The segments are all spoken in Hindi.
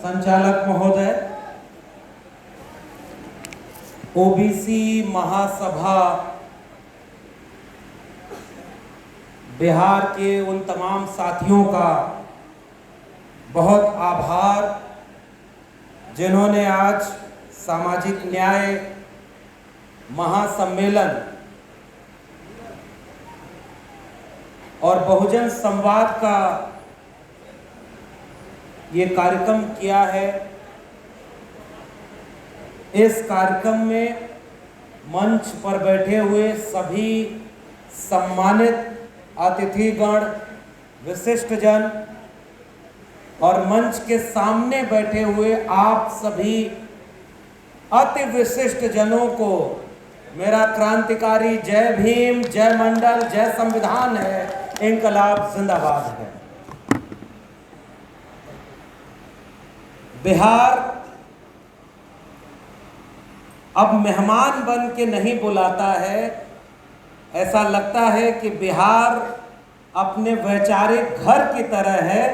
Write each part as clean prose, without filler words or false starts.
संचालक महोदय, ओबीसी महासभा बिहार के उन तमाम साथियों का बहुत आभार जिन्होंने आज सामाजिक न्याय महासम्मेलन और बहुजन संवाद का ये कार्यक्रम किया है। इस कार्यक्रम में मंच पर बैठे हुए सभी सम्मानित अतिथिगण, विशिष्टजन और मंच के सामने बैठे हुए आप सभी अति विशिष्ट जनों को मेरा क्रांतिकारी जय भीम, जय मंडल, जय संविधान है, इंकलाब जिंदाबाद है। बिहार अब मेहमान बन के नहीं बुलाता है। ऐसा लगता है कि बिहार अपने वैचारिक घर की तरह है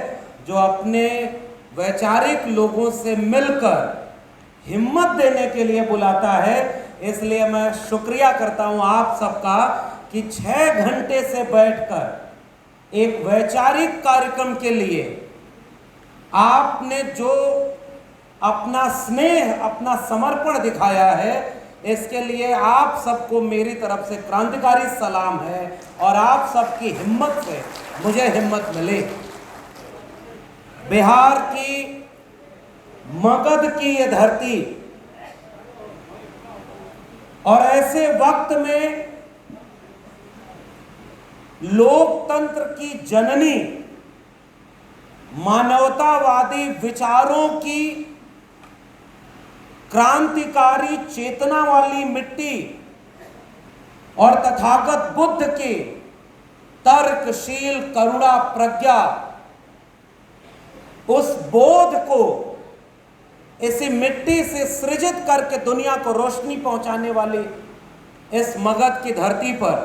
जो अपने वैचारिक लोगों से मिलकर हिम्मत देने के लिए बुलाता है। इसलिए मैं शुक्रिया करता हूं आप सबका कि 6 घंटे से बैठकर एक वैचारिक कार्यक्रम के लिए आपने जो अपना स्नेह, अपना समर्पण दिखाया है, इसके लिए आप सबको मेरी तरफ से क्रांतिकारी सलाम है और आप सबकी हिम्मत से मुझे हिम्मत मिले। बिहार की मगध की ये धरती और ऐसे वक्त में लोकतंत्र की जननी, मानवतावादी विचारों की क्रांतिकारी चेतना वाली मिट्टी और तथागत बुद्ध के तर्कशील करुणा प्रज्ञा, उस बोध को इसी मिट्टी से सृजित करके दुनिया को रोशनी पहुंचाने वाली इस मगध की धरती पर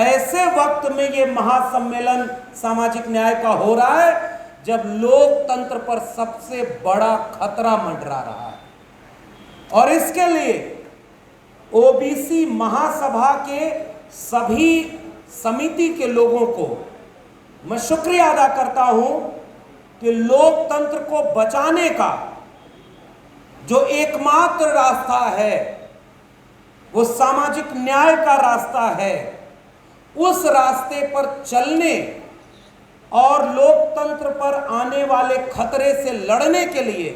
ऐसे वक्त में ये महासम्मेलन सामाजिक न्याय का हो रहा है जब लोकतंत्र पर सबसे बड़ा खतरा मंडरा रहा है। और इसके लिए ओबीसी महासभा के सभी समिति के लोगों को मैं शुक्रिया अदा करता हूं कि लोकतंत्र को बचाने का जो एकमात्र रास्ता है वो सामाजिक न्याय का रास्ता है। उस रास्ते पर चलने और लोकतंत्र पर आने वाले खतरे से लड़ने के लिए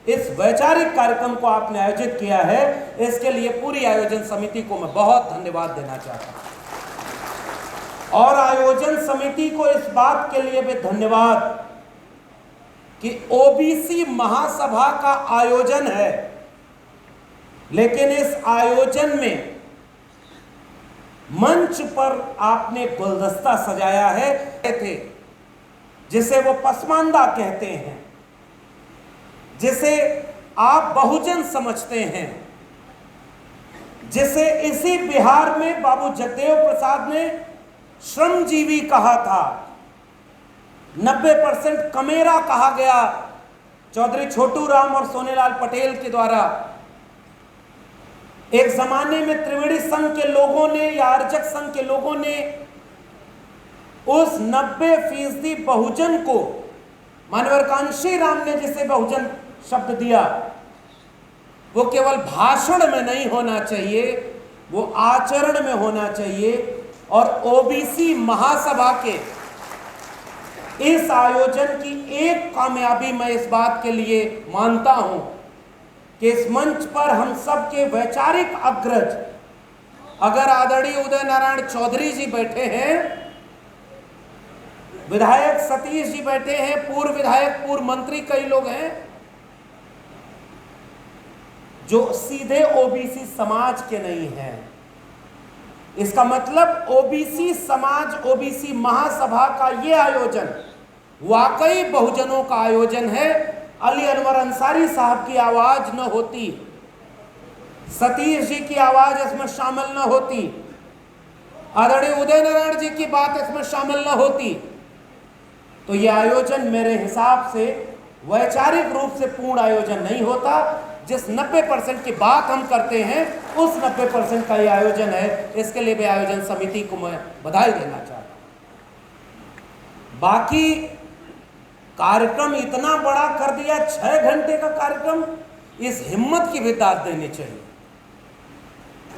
इस वैचारिक कार्यक्रम को आपने आयोजित किया है। इसके लिए पूरी आयोजन समिति को मैं बहुत धन्यवाद देना चाहता हूं और आयोजन समिति को इस बात के लिए भी धन्यवाद कि ओबीसी महासभा का आयोजन है, लेकिन इस आयोजन में मंच पर आपने गुलदस्ता सजाया है थे जिसे वो पसमानदा कहते हैं, जिसे आप बहुजन समझते हैं, जिसे इसी बिहार में बाबू जगदेव प्रसाद ने श्रमजीवी कहा था, 90% कमेरा कहा गया चौधरी छोटू राम और सोनेलाल पटेल के द्वारा। एक जमाने में त्रिवेणी संघ के लोगों ने या आर्जक संघ के लोगों ने उस 90% बहुजन को, मानवर कांशी राम ने जिसे बहुजन शब्द दिया, वो केवल भाषण में नहीं होना चाहिए, वो आचरण में होना चाहिए। और ओबीसी महासभा के इस आयोजन की एक कामयाबी मैं इस बात के लिए मानता हूं कि इस मंच पर हम सब के वैचारिक अग्रज, अगर आदरणीय उदय नारायण चौधरी जी बैठे हैं, विधायक सतीश जी बैठे हैं, पूर्व विधायक, पूर्व मंत्री कई लोग हैं जो सीधे ओबीसी समाज के नहीं हैं। इसका मतलब ओबीसी समाज, ओबीसी महासभा का ये आयोजन वाकई बहुजनों का आयोजन है। अली अनवर अंसारी साहब की आवाज न होती, सतीश जी की आवाज इसमें शामिल न होती, आदरणीय उदय नारायण जी की बात इसमें शामिल न होती, तो यह आयोजन मेरे हिसाब से वैचारिक रूप से पूर्ण आयोजन नहीं होता। जिस 90% की बात हम करते हैं उस 90% का ये आयोजन है। इसके लिए भी आयोजन समिति को मैं बधाई देना चाहता हूं। बाकी कार्यक्रम इतना बड़ा कर दिया, 6 घंटे का कार्यक्रम, इस हिम्मत की भी दाद देनी चाहिए।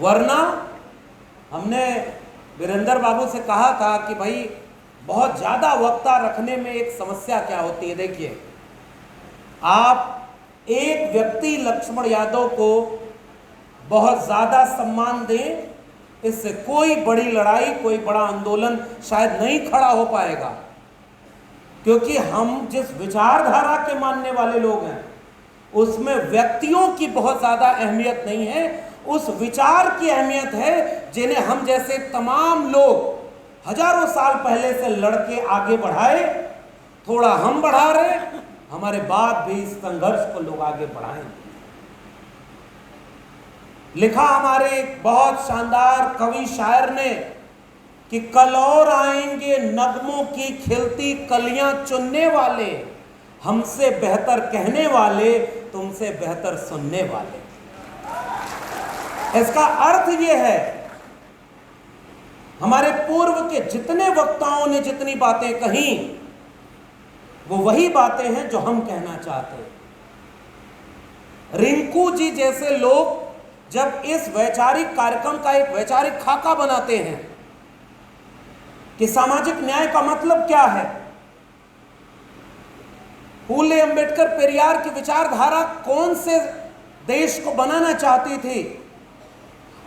वरना हमने वीरेंद्र बाबू से कहा था कि भाई बहुत ज्यादा वक्ता रखने में एक समस्या क्या होती है। देखिए, आप एक व्यक्ति लक्ष्मण यादव को बहुत ज्यादा सम्मान दें, इससे कोई बड़ी लड़ाई, कोई बड़ा आंदोलन शायद नहीं खड़ा हो पाएगा। क्योंकि हम जिस विचारधारा के मानने वाले लोग हैं उसमें व्यक्तियों की बहुत ज्यादा अहमियत नहीं है, उस विचार की अहमियत है जिन्हें हम जैसे तमाम लोग हजारों साल पहले से लड़के आगे बढ़ाए। थोड़ा हम बढ़ा रहे, हमारे बाद भी इस संघर्ष को लोग आगे बढ़ाएंगे। लिखा हमारे एक बहुत शानदार कवि शायर ने कि कल और आएंगे नगमों की खिलती कलियां चुनने वाले, हमसे बेहतर कहने वाले, तुमसे बेहतर सुनने वाले। इसका अर्थ यह है, हमारे पूर्व के जितने वक्ताओं ने जितनी बातें कही वो वही बातें हैं जो हम कहना चाहते हैं। रिंकू जी जैसे लोग जब इस वैचारिक कार्यक्रम का एक वैचारिक खाका बनाते हैं कि सामाजिक न्याय का मतलब क्या है, फूले अंबेडकर पेरियार की विचारधारा कौन से देश को बनाना चाहती थी,